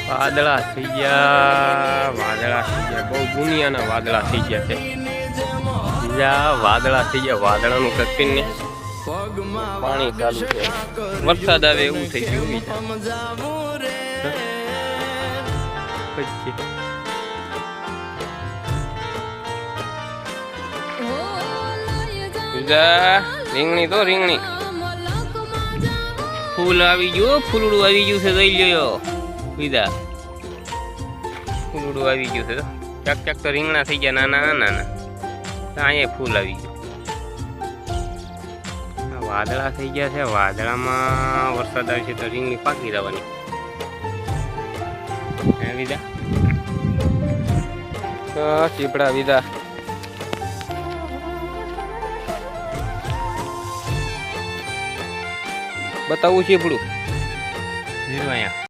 વાદળા થઈ ગયા, વાદળા થઈ ગયા, બહુ દુનિયાના વાદળા થઈ ગયા છે. બીજા વાદળા થઈ ગયા, વાદળાનું કકીને પાણી ચાલુ છે, વરસાદ આવે એવું થઈ ગયું. બીજા રીંગણી તો રીંગણી ફૂલ આવી ગયું, ફૂલડું આવી ગયું છે, જોઈ લ્યો. બીજા ફૂલડું આવી ગયું છે, ક્યાંક ક્યાંક તો રીંગણા થઈ ગયા નાના નાના, અહીંયા ફૂલ આવી ગયું. વાદળા થઈ ગયા છે, વાદળામાં વરસાદ આવશે તો રીંગણી પાકી જવાની. બીજા તો ચીપડા બીજા બતાવું ચીપડું અહીંયા